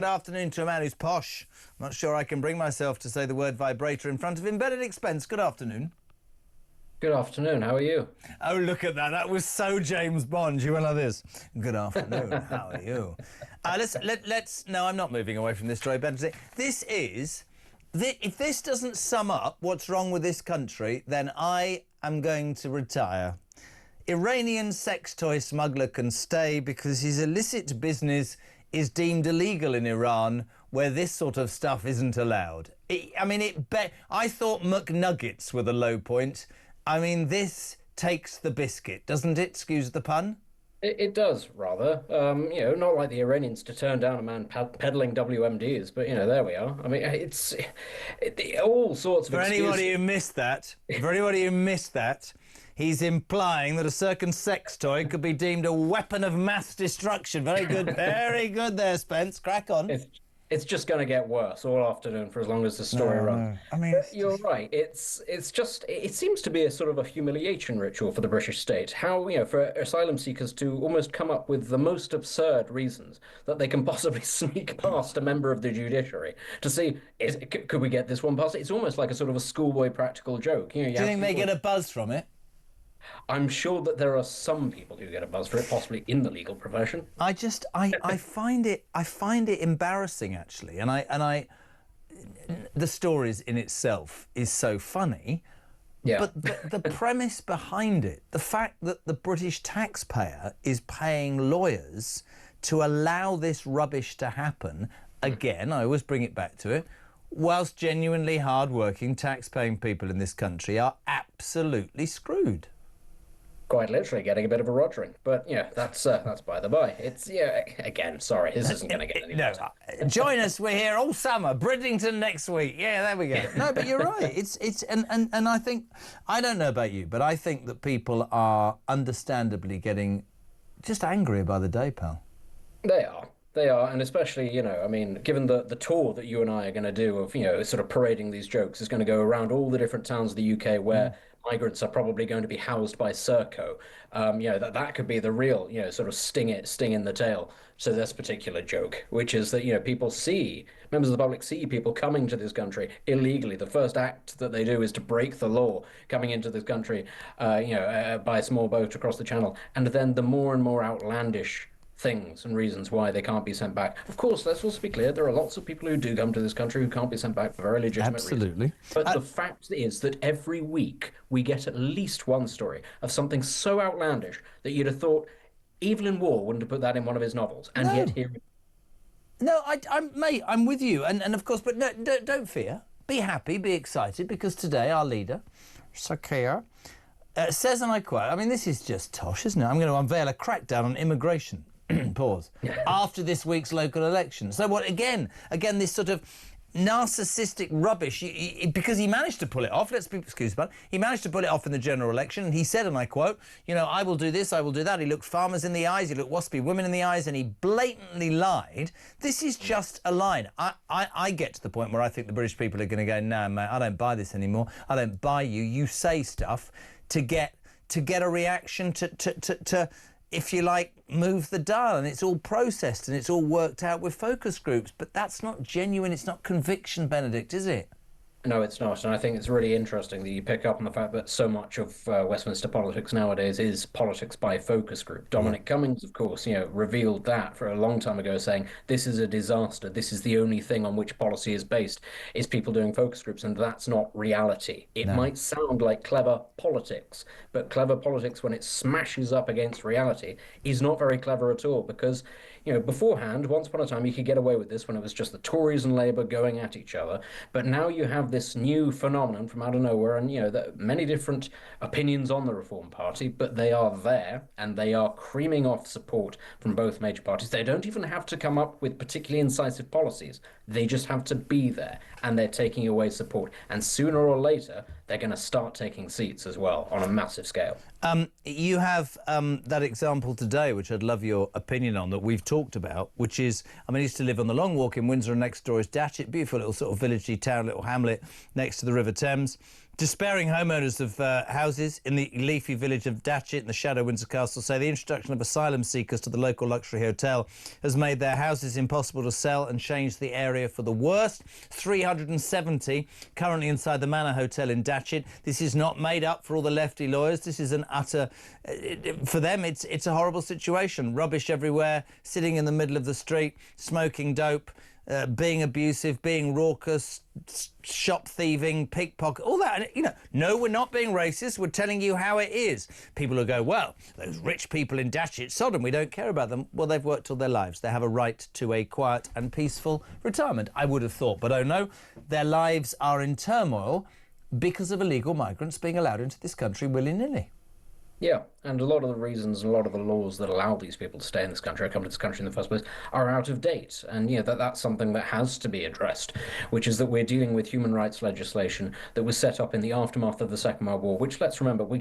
Good afternoon to a man who's posh. I'm not sure I can bring myself to say the word vibrator in front of him. Benedict Spence, good afternoon. Good afternoon, how are you? Oh, look at that. That was so James Bond. You went like this. Good afternoon, how are you? Let's... No, I'm not moving away from this story, Benedict. If this doesn't sum up what's wrong with this country, then I am going to retire. Iranian sex toy smuggler can stay because his illicit business is deemed illegal in Iran, where this sort of stuff isn't allowed. I thought McNuggets were the low point. I mean, this takes the biscuit, doesn't it? Excuse the pun. It does, rather. Not like the Iranians to turn down a man peddling WMDs, but, there we are. I mean, it's all sorts of excuses. For anybody who missed that, he's implying that a certain sex toy could be deemed a weapon of mass destruction. Very good, very good there, Spence. Crack on. It's just going to get worse all afternoon for as long as the story runs. I mean, you're right. It seems to be a sort of a humiliation ritual for the British state. How, for asylum seekers to almost come up with the most absurd reasons that they can possibly sneak past a member of the judiciary to see, could we get this one past? It's almost like a sort of a schoolboy practical joke. Do you think they get a buzz from it? I'm sure that there are some people who get a buzz for it, possibly in the legal profession. I find it embarrassing, actually, and the stories in itself is so funny. Yeah. But the premise behind it, the fact that the British taxpayer is paying lawyers to allow this rubbish to happen, again, I always bring it back to it, whilst genuinely hard-working, tax-paying people in this country are absolutely screwed. Quite literally getting a bit of a rogering, but that's by the by. It's again, sorry, this isn't going to get any better. No, join us. We're here all summer. Bridlington next week. Yeah, there we go. No, but you're right. And I think, I don't know about you, but I think that people are understandably getting just angrier by the day, pal. They are, and especially, given the tour that you and I are going to do of, sort of parading these jokes is going to go around all the different towns of the UK where migrants are probably going to be housed by Serco. That could be the real, sort of sting in the tail to this particular joke, which is that, members of the public see people coming to this country illegally. The first act that they do is to break the law coming into this country, by a small boat across the channel. And then the more and more outlandish things and reasons why they can't be sent back. Of course, let's also be clear, there are lots of people who do come to this country who can't be sent back for very legitimate reasons. But the fact is that every week we get at least one story of something so outlandish that you'd have thought Evelyn Waugh wouldn't have put that in one of his novels, and yet here... No, mate, I'm with you, and of course, but no, don't fear. Be happy, be excited, because today our leader, Sir Keir, says, and I quote, I mean, this is just tosh, isn't it? I'm going to unveil a crackdown on immigration. Pause. After this week's local election. So what, again, this sort of narcissistic rubbish, because he managed to pull it off, he managed to pull it off in the general election, and he said, and I quote, I will do this, I will do that. He looked farmers in the eyes, he looked waspy women in the eyes, and he blatantly lied. This is just a line. I get to the point where I think the British people are going to go, no, mate, I don't buy this anymore. I don't buy you. You say stuff to get a reaction, to if you like, move the dial, and it's all processed and it's all worked out with focus groups. But that's not genuine, it's not conviction, Benedict, is it? No, it's not, and I think it's really interesting that you pick up on the fact that so much of Westminster politics nowadays is politics by focus group. Dominic Cummings, of course, revealed that for a long time ago, saying this is a disaster, this is the only thing on which policy is based, is people doing focus groups, and that's not reality. It might sound like clever politics, but clever politics, when it smashes up against reality, is not very clever at all, because beforehand, once upon a time, you could get away with this when it was just the Tories and Labour going at each other. But now you have this new phenomenon from out of nowhere, and many different opinions on the Reform Party, but they are there and they are creaming off support from both major parties. They don't even have to come up with particularly incisive policies. They just have to be there, and they're taking away support. And sooner or later, they're going to start taking seats as well on a massive scale. You have that example today, which I'd love your opinion on, that we've talked about, which is, I used to live on the Long Walk in Windsor, and next door is Datchet, beautiful little sort of villagey town, little hamlet next to the River Thames. Despairing homeowners of houses in the leafy village of Datchet in the Shadow Windsor Castle say the introduction of asylum seekers to the local luxury hotel has made their houses impossible to sell and changed the area for the worst. 370 currently inside the Manor Hotel in Datchet. This is not made up for all the lefty lawyers. This is an utter... for them, it's a horrible situation. Rubbish everywhere, sitting in the middle of the street, smoking dope, being abusive, being raucous, shop thieving, pickpocket, all that. And, you know, no, we're not being racist. We're telling you how it is. People who go, well, those rich people in Datchet, Sodom, we don't care about them. Well, they've worked all their lives. They have a right to a quiet and peaceful retirement, I would have thought. But oh no, their lives are in turmoil because of illegal migrants being allowed into this country willy-nilly. Yeah, and a lot of the reasons and a lot of the laws that allow these people to stay in this country or come to this country in the first place are out of date. And, you know, that's something that has to be addressed, which is that we're dealing with human rights legislation that was set up in the aftermath of the Second World War, which, let's remember, we're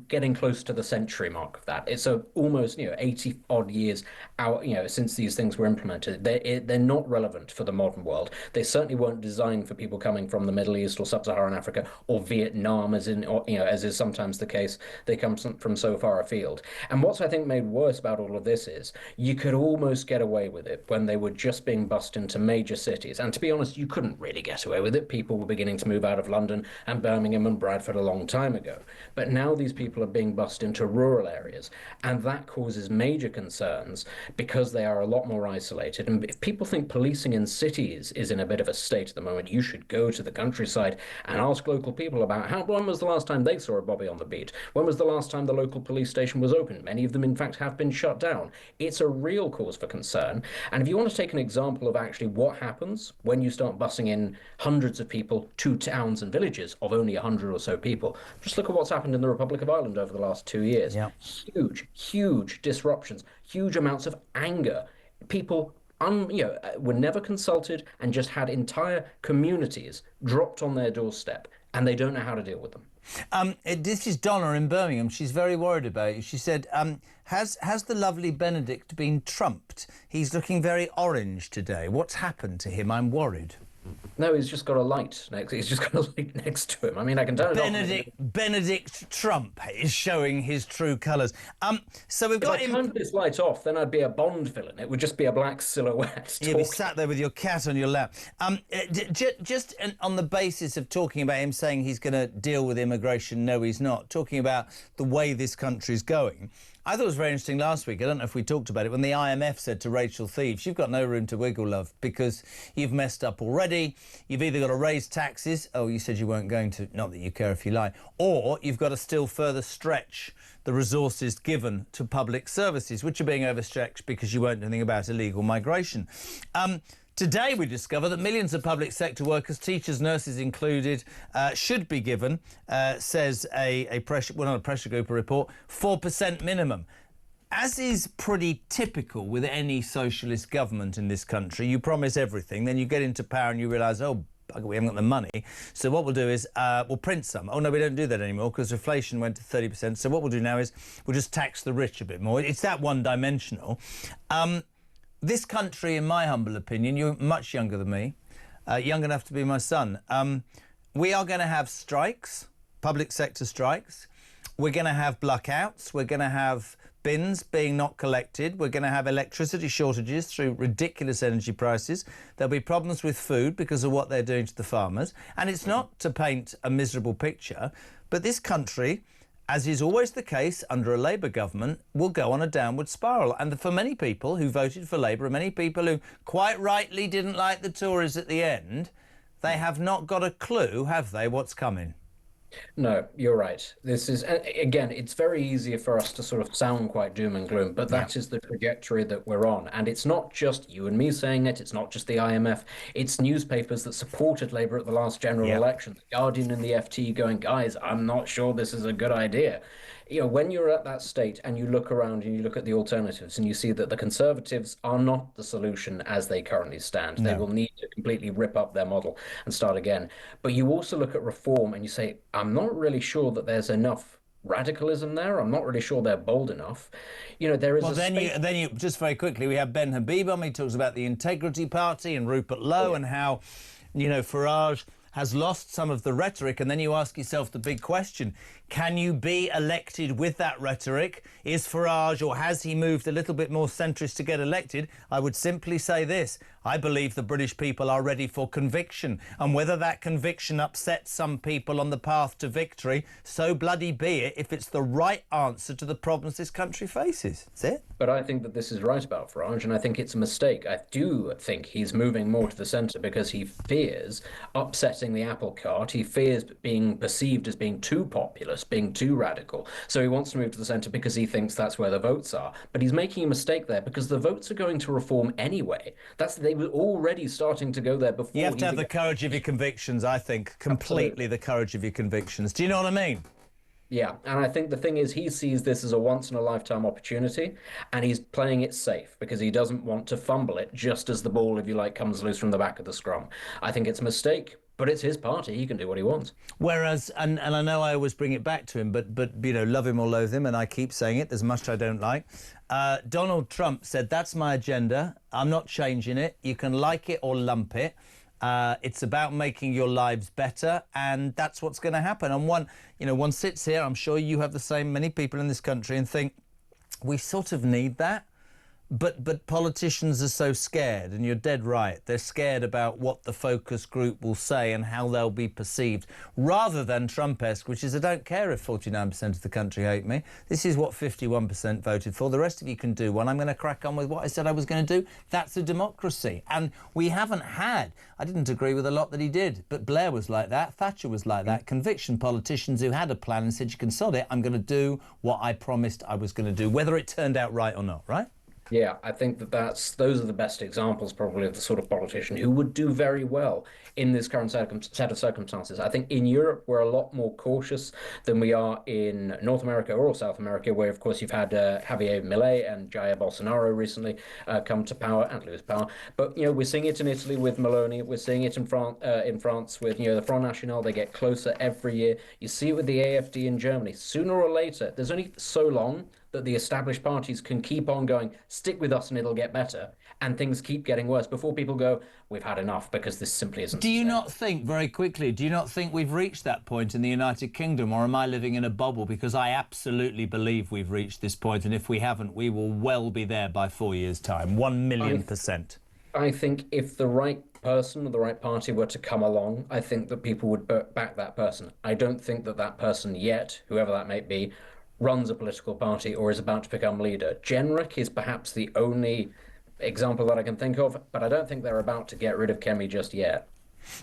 getting close to the century mark of that. It's almost, 80-odd years out, since these things were implemented. They're not relevant for the modern world. They certainly weren't designed for people coming from the Middle East or Sub-Saharan Africa or Vietnam, as is sometimes the case. They come from so far afield. And what's, I think, made worse about all of this is you could almost get away with it when they were just being bussed into major cities. And to be honest, you couldn't really get away with it. People were beginning to move out of London and Birmingham and Bradford a long time ago. But now these people are being bussed into rural areas. And that causes major concerns because they are a lot more isolated. And if people think policing in cities is in a bit of a state at the moment, you should go to the countryside and ask local people about when was the last time they saw a bobby on the beat? When was the last time the local police station was open? Many of them, in fact, have been shut down. It's a real cause for concern. And if you want to take an example of actually what happens when you start bussing in hundreds of people to towns and villages of only 100 or so people, just look at what's happened in the Republic of Ireland over the last 2 years. Yeah. Huge disruptions, huge amounts of anger. People were never consulted and just had entire communities dropped on their doorstep, and they don't know how to deal with them. This is Donna in Birmingham. She's very worried about you. She said, has the lovely Benedict been trumped? He's looking very orange today. What's happened to him? I'm worried. No, he's just got a light next. He's just got a light next to him. I mean, I can turn it off. Benedict Trump is showing his true colours. So we've got him. If I turned this light off, then I'd be a Bond villain. It would just be a black silhouette. You'd be sat there with your cat on your lap. Just on the basis of talking about him saying he's going to deal with immigration, no, he's not. Talking about the way this country's going. I thought it was very interesting last week. I don't know if we talked about it when the IMF said to Rachel Thieves, you've got no room to wiggle, love, because you've messed up already. You've either got to raise taxes. Oh, you said you weren't going to. Not that you care if you lie. Or you've got to still further stretch the resources given to public services, which are being overstretched because you won't do anything about illegal migration. Today we discover that millions of public sector workers, teachers, nurses included, should be given, says a pressure, well, not a pressure group, a report, 4% minimum. As is pretty typical with any socialist government in this country, you promise everything, then you get into power and you realise, oh, bugger, we haven't got the money. So what we'll do is we'll print some. Oh, no, we don't do that anymore because inflation went to 30%. So what we'll do now is we'll just tax the rich a bit more. It's that one-dimensional. This country, in my humble opinion, you're much younger than me, young enough to be my son, we are going to have strikes, public sector strikes. We're going to have blackouts. We're going to have bins being not collected. We're going to have electricity shortages through ridiculous energy prices. There'll be problems with food because of what they're doing to the farmers. And it's not to paint a miserable picture, but this country, as is always the case under a Labour government, will go on a downward spiral. And for many people who voted for Labour, and many people who quite rightly didn't like the Tories at the end, they have not got a clue, have they, what's coming? No, you're right. This is, again, it's very easy for us to sort of sound quite doom and gloom, but that is the trajectory that we're on. And it's not just you and me saying it. It's not just the IMF. It's newspapers that supported Labour at the last general election. The Guardian and the FT going, guys, I'm not sure this is a good idea. When you're at that state and you look around and you look at the alternatives and you see that the Conservatives are not the solution as they currently stand. No. They will need to completely rip up their model and start again. But you also look at reform and you say, I'm not really sure that there's enough radicalism there. I'm not really sure they're bold enough. There is. Well, then you just very quickly, we have Ben Habib on. He talks about the Integrity Party and Rupert Lowe and how, Farage has lost some of the rhetoric, and then you ask yourself the big question, can you be elected with that rhetoric? Is Farage, or has he moved a little bit more centrist to get elected? I would simply say this: I believe the British people are ready for conviction, and whether that conviction upsets some people on the path to victory, so bloody be it, if it's the right answer to the problems this country faces. That's it. But I think that this is right about Farage, and I think it's a mistake. I do think he's moving more to the centre because he fears upsetting the apple cart. He fears being perceived as being too populist, being too radical. So he wants to move to the centre because he thinks that's where the votes are. But he's making a mistake there because the votes are going to reform anyway. They were already starting to go there before. You have to have the courage of your convictions, I think. Completely. Absolutely. The courage of your convictions. Do you know what I mean? Yeah, and I think the thing is he sees this as a once-in-a-lifetime opportunity, and he's playing it safe because he doesn't want to fumble it just as the ball, if you like, comes loose from the back of the scrum. I think it's a mistake, but it's his party. He can do what he wants. Whereas, and I know I always bring it back to him, but you know, love him or loathe him, and I keep saying it, there's much I don't like. Donald Trump said, that's my agenda. I'm not changing it. You can like it or lump it. It's about making your lives better, and that's what's going to happen. And one sits here, I'm sure you have the same, many people in this country, and think, we sort of need that. But politicians are so scared, and you're dead right. They're scared about what the focus group will say and how they'll be perceived, rather than Trump-esque, which is, I don't care if 49% of the country hate me. This is what 51% voted for. The rest of you can do one. I'm going to crack on with what I said I was going to do. That's a democracy. And we haven't had, I didn't agree with a lot that he did, but Blair was like that, Thatcher was like that. Conviction politicians who had a plan and said, you can sod it, I'm going to do what I promised I was going to do, whether it turned out right or not, right? Yeah, I think those are the best examples probably of the sort of politician who would do very well in this current set of circumstances. I think in Europe we're a lot more cautious than we are in North America or South America, where of course you've had Javier Milei and Jair Bolsonaro recently come to power and lose power. But you know, we're seeing it in Italy with Meloni. We're seeing it in France with the Front National. They get closer every year. You see it with the AfD in Germany. Sooner or later, there's only so long that the established parties can keep on going, stick with us and it'll get better, and things keep getting worse before people go, we've had enough, because this simply isn't. Do you not think, very quickly, do you not think we've reached that point in the United Kingdom, or am I living in a bubble? Because I absolutely believe we've reached this point, and if we haven't, we will well be there by 4 years' time, 1,000,000%. I think if the right person or the right party were to come along, I think that people would back that person. I don't think that person yet, whoever that may be, runs a political party or is about to become leader. Genrick is perhaps the only example that I can think of, but I don't think they're about to get rid of Kemi just yet.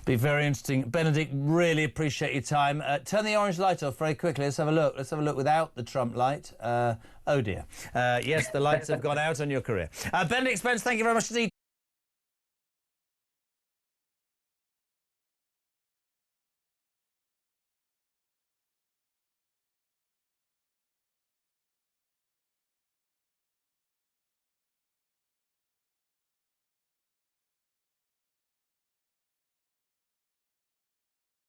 Be very interesting. Benedict, really appreciate your time. Turn the orange light off very quickly. Let's have a look. Let's have a look without the Trump light. Oh dear. Yes, the lights have gone out on your career. Benedict Spence, thank you very much indeed.